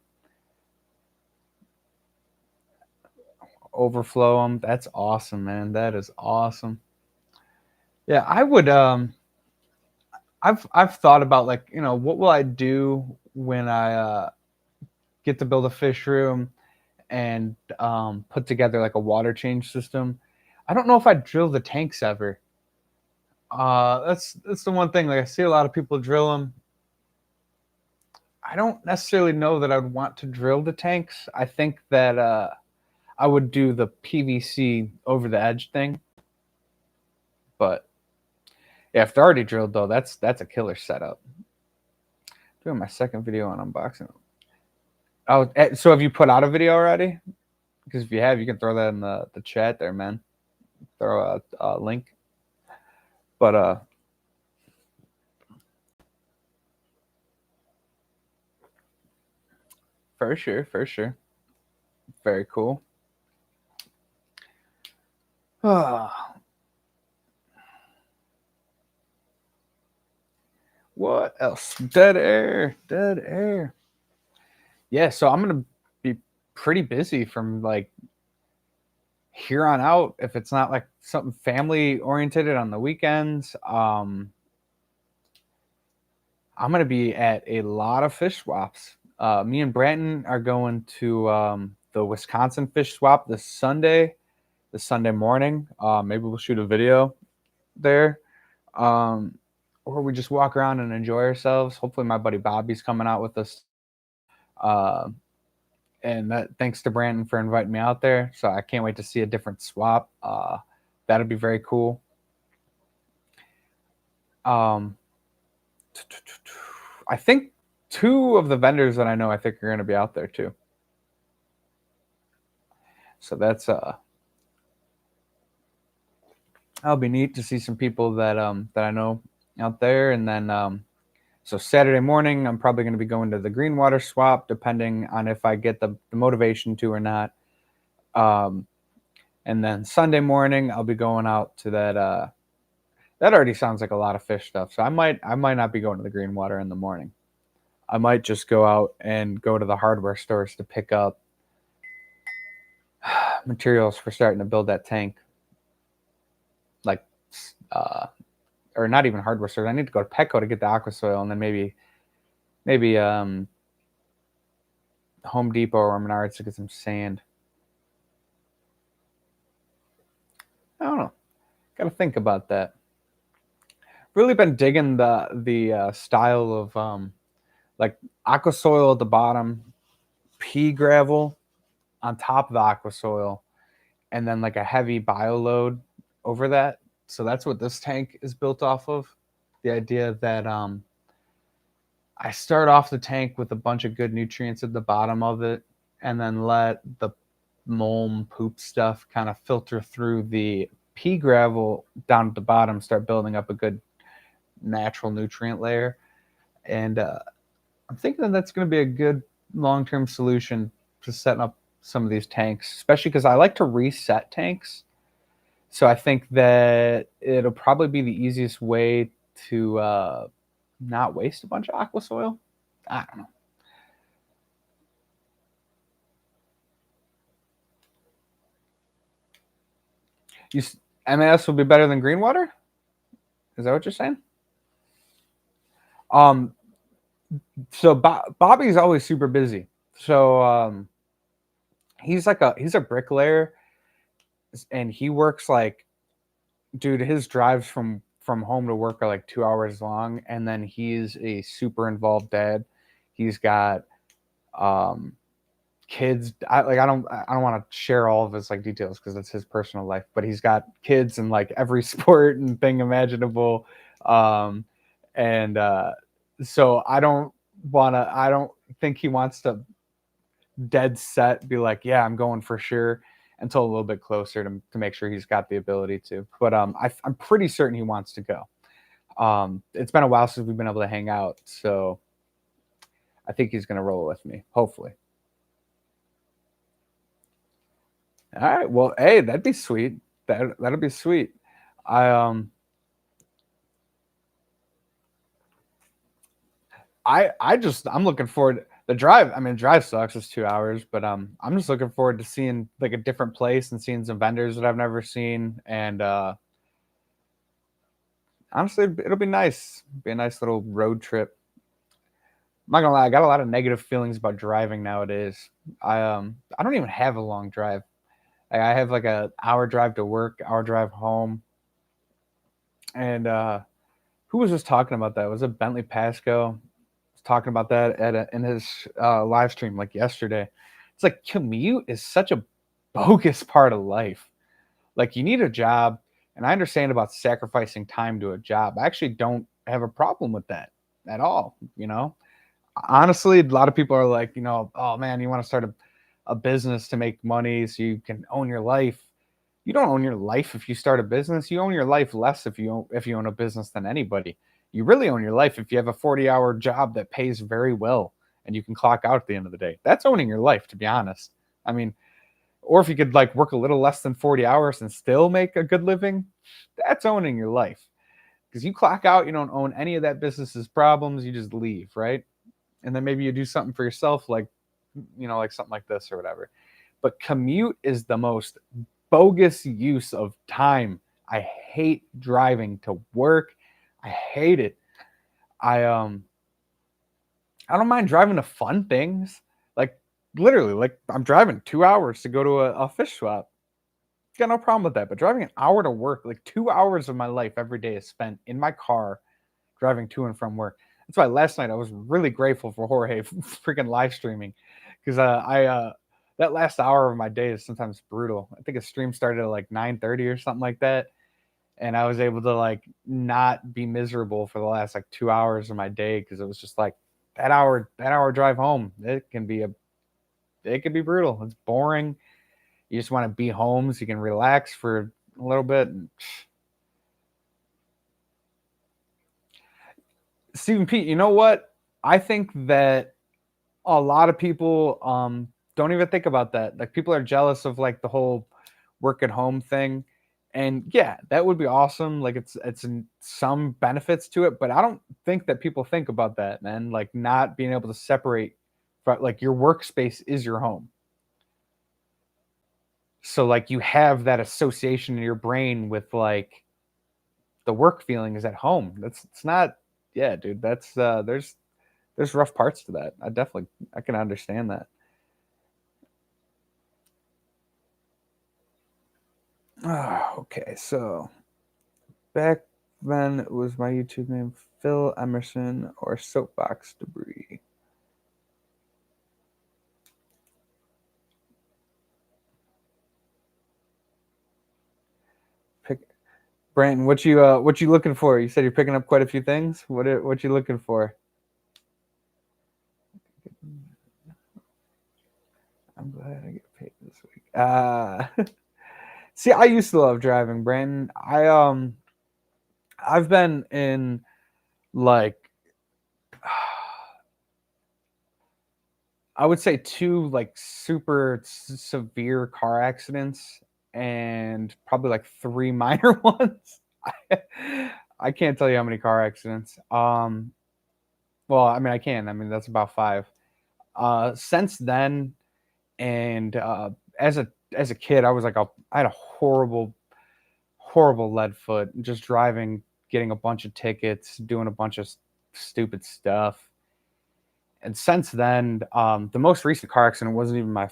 Overflow them? That's awesome, man. That is awesome. Yeah, I would. I've thought about, like, what will I do when I get to build a fish room and put together like a water change system. I don't know if I'd drill the tanks ever. That's the one thing. Like, I see a lot of people drill them. I don't necessarily know that I'd want to drill the tanks. I think that I would do the PVC over the edge thing. But yeah, if they're already drilled though, that's a killer setup. Doing my second video on unboxing. Oh, so have you put out a video already? Because if you have, you can throw that in the chat there, man. Throw a link. But for sure. Very cool. What else? Dead air. Dead air. Yeah, so I'm gonna be pretty busy from like here on out if it's not like something family oriented on the weekends. I'm gonna be at a lot of fish swaps. Me and Branton are going to the Wisconsin fish swap this Sunday morning. Maybe we'll shoot a video there, um, or we just walk around and enjoy ourselves. Hopefully, my buddy Bobby's coming out with us. Uh, and that thanks to Brandon for inviting me out there. So I can't wait to see a different swap. That'll be very cool. Um, I think two of the vendors that I know, I think are going to be out there too. So that'll be neat to see some people that I know out there. And then so Saturday morning, I'm probably going to be going to the Greenwater swap, depending on if I get the motivation to or not. And then Sunday morning, I'll be going out to that. That already sounds like a lot of fish stuff. So I might not be going to the Greenwater in the morning. I might just go out and go to the hardware stores to pick up materials for starting to build that tank. Like, or not even hardware stores. I need to go to Petco to get the aqua soil, and then maybe Home Depot or Menards to get some sand. I don't know. Got to think about that. Really been digging the style of like aqua soil at the bottom, pea gravel on top of the aqua soil, and then like a heavy bio load over that. So that's what this tank is built off of. The idea that I start off the tank with a bunch of good nutrients at the bottom of it, and then let the mulm poop stuff kind of filter through the pea gravel down at the bottom, start building up a good natural nutrient layer. And I'm thinking that that's going to be a good long-term solution to setting up some of these tanks, especially because I like to reset tanks. So I think that it'll probably be the easiest way to not waste a bunch of aqua soil. I don't know. You, MAS will be better than Greenwater? Is that what you're saying? So Bobby's always super busy. So he's a bricklayer, and he works like, dude, his drives from home to work are like 2 hours long, and then he's a super involved dad. He's got kids. I don't want to share all of his like details because it's his personal life, but he's got kids in like every sport and thing imaginable. And so I don't think he wants to dead set be like, yeah, I'm going for sure, until a little bit closer to make sure he's got the ability to. But I'm pretty certain he wants to go. It's been a while since we've been able to hang out, so I think he's going to roll with me, hopefully. All right. Well, hey, that'd be sweet. That'll be sweet. I'm looking forward. The drive, I mean, drive sucks. It's 2 hours, but I'm just looking forward to seeing like a different place and seeing some vendors that I've never seen. And honestly, it'll be nice. Be a nice little road trip. I'm not gonna lie, I got a lot of negative feelings about driving nowadays. I don't even have a long drive. Like, I have like a hour drive to work, hour drive home. And who was just talking about that? Was it Bentley Pasco? Talking about that in his live stream like yesterday. It's like commute is such a bogus part of life. Like, you need a job, and I understand about sacrificing time to a job. I actually don't have a problem with that at all. Honestly, a lot of people are like, oh man, you want to start a business to make money so you can own your life. You don't own your life if you start a business. You own your life less if you own a business than anybody. You really own your life if you have a 40-hour job that pays very well and you can clock out at the end of the day. That's owning your life, to be honest. I mean, Or if you could like work a little less than 40 hours and still make a good living, that's owning your life. Because you clock out, you don't own any of that business's problems, you just leave, right? And then maybe you do something for yourself, like, like something like this or whatever. But commute is the most bogus use of time. I hate driving to work. I hate it. I don't mind driving to fun things. Like literally, like I'm driving 2 hours to go to a fish swap. Got no problem with that. But driving an hour to work, like 2 hours of my life every day is spent in my car driving to and from work. That's why last night I was really grateful for Jorge freaking live streaming, because I that last hour of my day is sometimes brutal. I think a stream started at like 9:30 or something like that, and I was able to like not be miserable for the last like 2 hours of my day, because it was just like that hour drive home. It can be brutal. It's boring. You just want to be home so you can relax for a little bit. And Stephen Pete, you know what? I think that a lot of people don't even think about that. Like people are jealous of like the whole work at home thing. And yeah, that would be awesome. Like it's some benefits to it, but I don't think that people think about that, man. Like not being able to separate, like your workspace is your home. So like you have that association in your brain with like the work feeling is at home. It's not. Yeah, dude. That's there's rough parts to that. I can understand that. Okay, so back then it was my YouTube name Phil Emerson or Soapbox Debris. Pick Brandon, what you looking for? You said you're picking up quite a few things. What you looking for? I'm glad I get paid this week. See, I used to love driving, Brandon. I've been in like I would say two like super severe car accidents and probably like three minor ones. I can't tell you how many car accidents. Well, I mean I can. I mean that's about five. Since then, and as a kid, I had a horrible lead foot. Just driving, getting a bunch of tickets, doing a bunch of stupid stuff. And since then, the most recent car accident wasn't even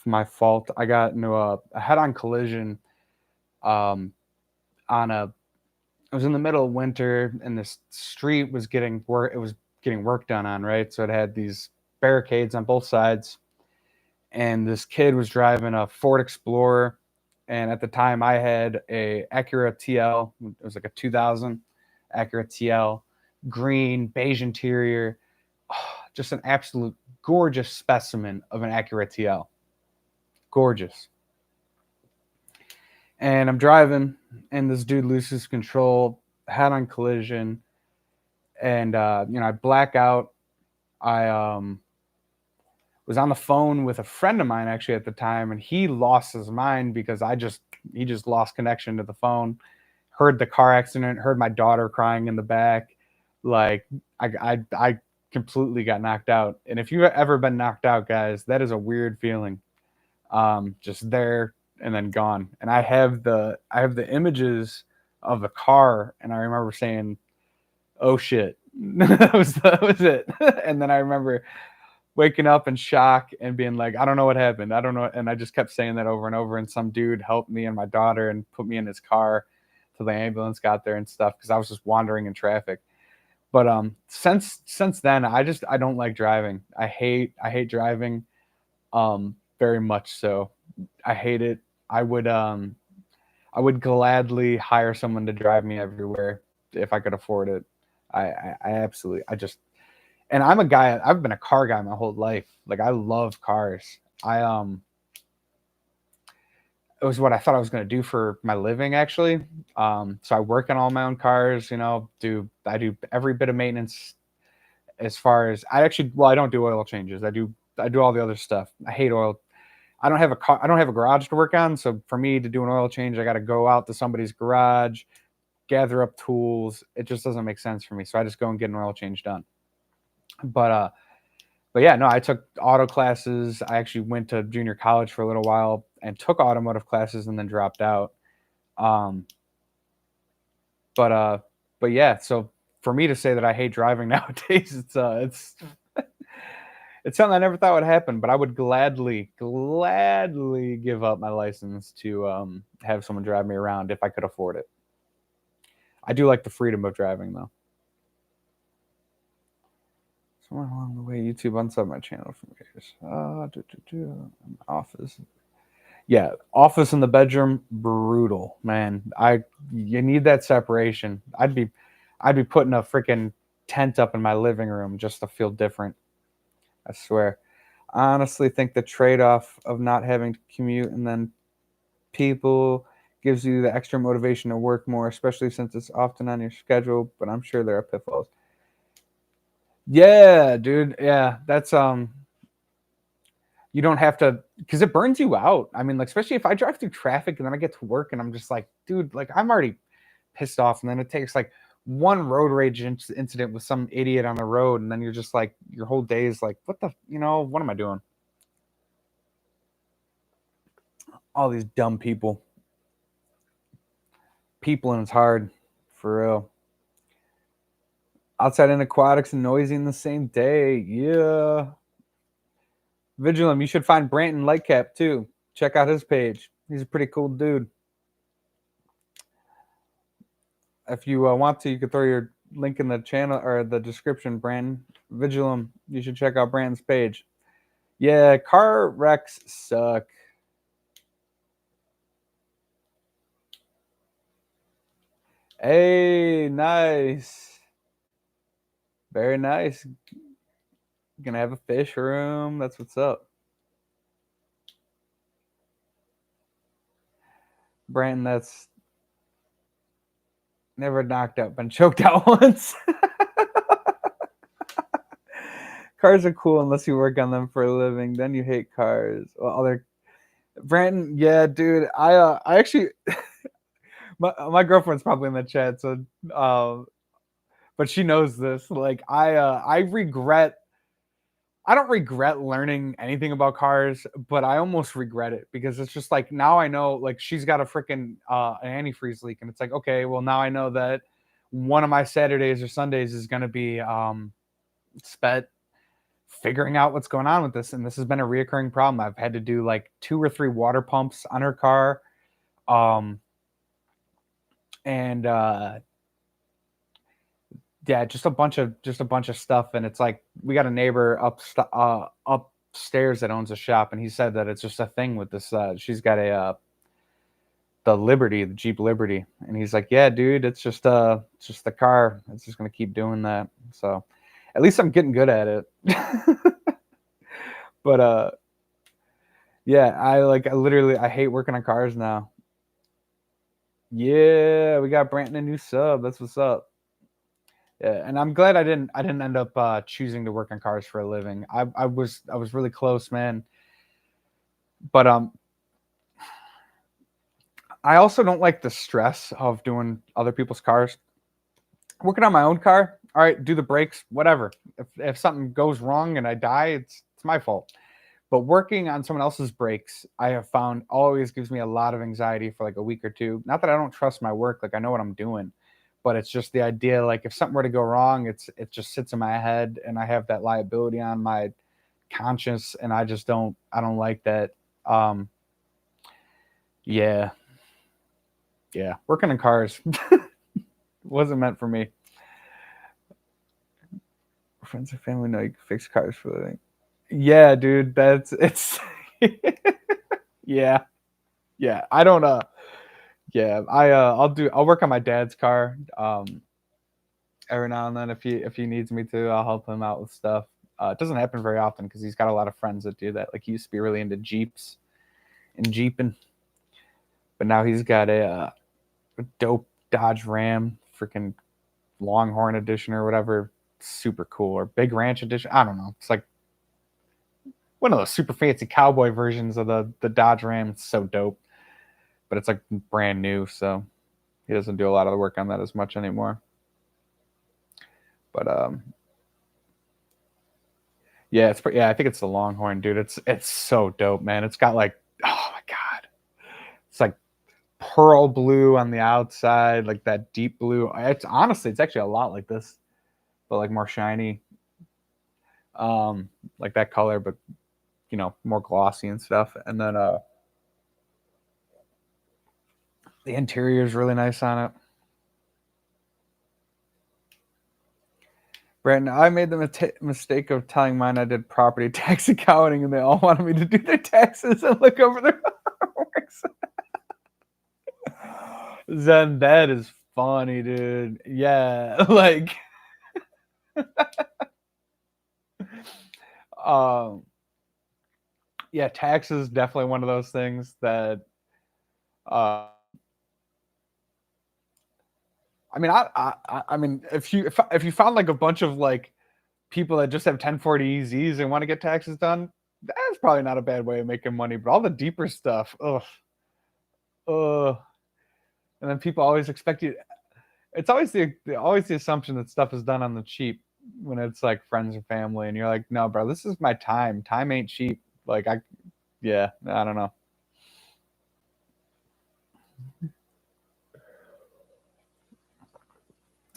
my fault. I got into a head-on collision. On a, it was in the middle of winter, and this street was getting work. It was getting work done on, right. So it had these barricades on both sides, and this kid was driving a Ford Explorer, and at the time I had a Acura TL. It was like a 2000 Acura TL, green beige interior. Just an absolute gorgeous specimen of an Acura TL. Gorgeous. And I'm driving, and this dude loses control, head-on collision, and I black out. I was on the phone with a friend of mine actually at the time, and he lost his mind because he just lost connection to the phone. Heard the car accident, heard my daughter crying in the back. Like I completely got knocked out. And if you've ever been knocked out, guys, that is a weird feeling. Just there and then gone. And I have the images of the car, and I remember saying, "Oh shit." that was it. And then I remember waking up in shock and being like, I don't know what happened. I don't know. And I just kept saying that over and over. And some dude helped me and my daughter and put me in his car till the ambulance got there and stuff, because I was just wandering in traffic. But since then, I don't like driving. I hate driving, very much so. I hate it. I would gladly hire someone to drive me everywhere if I could afford it. I absolutely, and I'm a guy, I've been a car guy my whole life. Like I love cars. It was what I thought I was going to do for my living, actually. So I work on all my own cars, I do every bit of maintenance. As far as I don't do oil changes. I do all the other stuff. I hate oil. I don't have a car. I don't have a garage to work on. So for me to do an oil change, I got to go out to somebody's garage, gather up tools. It just doesn't make sense for me. So I just go and get an oil change done. But but yeah, no, I took auto classes. I actually went to junior college for a little while and took automotive classes and then dropped out. Um, but yeah, so for me to say that I hate driving nowadays, it's something I never thought would happen. But I would gladly give up my license to have someone drive me around if I could afford it. I do like the freedom of driving though. Somewhere along the way, YouTube unsubbed my channel from years. Office. Yeah, office in the bedroom, brutal, man. You need that separation. I'd be putting a freaking tent up in my living room just to feel different. I swear. I honestly think the trade-off of not having to commute and then people gives you the extra motivation to work more, especially since it's often on your schedule, but I'm sure there are pitfalls. Yeah, dude. Yeah, that's you don't have to, because it burns you out. I mean, like, especially if I drive through traffic and then I get to work and I'm just like, dude, like I'm already pissed off, and then it takes like one road rage incident with some idiot on the road, and then you're just like, your whole day is like, what the, what am I doing? All these dumb people. Peopling is hard, for real. Outside and aquatics and noisy in the same day. Yeah. Vigilant, you should find Branton Lightcap too. Check out his page. He's a pretty cool dude. If you want to, you could throw your link in the channel or the description. Brandon Vigilum, you should check out Brandon's page. Yeah, car wrecks suck. Hey, nice. Very nice. Gonna have a fish room. That's what's up. Brandon, that's never knocked out, been choked out once. Cars are cool unless you work on them for a living. Then you hate cars. Well, other Brandon, yeah, dude. I actually my girlfriend's probably in the chat, so but she knows this. Like I don't regret learning anything about cars, but I almost regret it because it's just like now I know, like, she's got a freaking an antifreeze leak, and it's like, okay, well, now I know that one of my Saturdays or Sundays is going to be spent figuring out what's going on with this, and this has been a reoccurring problem. I've had to do like 2 or 3 water pumps on her car, and yeah, just a bunch of stuff. And it's like, we got a neighbor upstairs that owns a shop, and he said that it's just a thing with this. She's got the Jeep Liberty, and he's like, yeah, dude, it's just the car. It's just gonna keep doing that. So at least I'm getting good at it. But yeah, I hate working on cars now. Yeah, we got Branton a new sub. That's what's up. Yeah, and I'm glad I didn't end up choosing to work on cars for a living. I was really close, man. But I also don't like the stress of doing other people's cars. Working on my own car, all right, do the brakes, whatever. If something goes wrong and I die, it's my fault. But working on someone else's brakes, I have found, always gives me a lot of anxiety for like a week or two. Not that I don't trust my work, like I know what I'm doing, but it's just the idea, like if something were to go wrong, it just sits in my head, and I have that liability on my conscience, and I don't like that. Yeah, working in cars wasn't meant for me. Friends and family know you can fix cars for a living. Yeah, dude, it's yeah. I don't yeah, I'll work on my dad's car every now and then. If he needs me to, I'll help him out with stuff. It doesn't happen very often because he's got a lot of friends that do that. Like, he used to be really into Jeeps and Jeeping, but now he's got a dope Dodge Ram, freaking Longhorn edition or whatever, super cool, or Big Ranch edition. I don't know. It's like, one of those super fancy cowboy versions of the Dodge Ram. It's so dope, but it's like brand new, so he doesn't do a lot of the work on that as much anymore. But yeah, I think it's the Longhorn, dude. It's so dope, man. It's got like, oh my god, it's like pearl blue on the outside, like that deep blue. It's honestly, it's actually a lot like this, but like more shiny, like that color, but you know, more glossy and stuff. And then the interior is really nice on it. Brandon, I made the mistake of telling mine I did property tax accounting, and they all wanted me to do their taxes and look over their works. Zen, that is funny, dude. Yeah, like, um, yeah, taxes definitely one of those things that, uh, I mean, I mean, if you found like a bunch of like people that just have 1040 EZs and want to get taxes done, that's probably not a bad way of making money. But all the deeper stuff, ugh, ugh. And then people always expect you. It's always the assumption that stuff is done on the cheap when it's like friends or family, and you're like, no, bro, this is my time. Time ain't cheap. Like yeah, I don't know.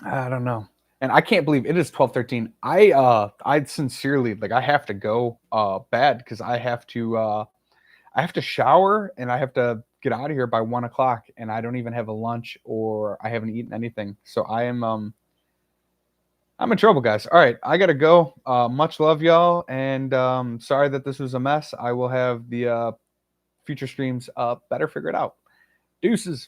I don't know. And I can't believe it is 12:13. I sincerely, like, I have to go bad because I have to shower and I have to get out of here by 1 o'clock, and I don't even have a lunch or I haven't eaten anything. So I'm in trouble, guys. All right, I gotta go. Much love, y'all, and sorry that this was a mess. I will have the future streams better figured out. Deuces.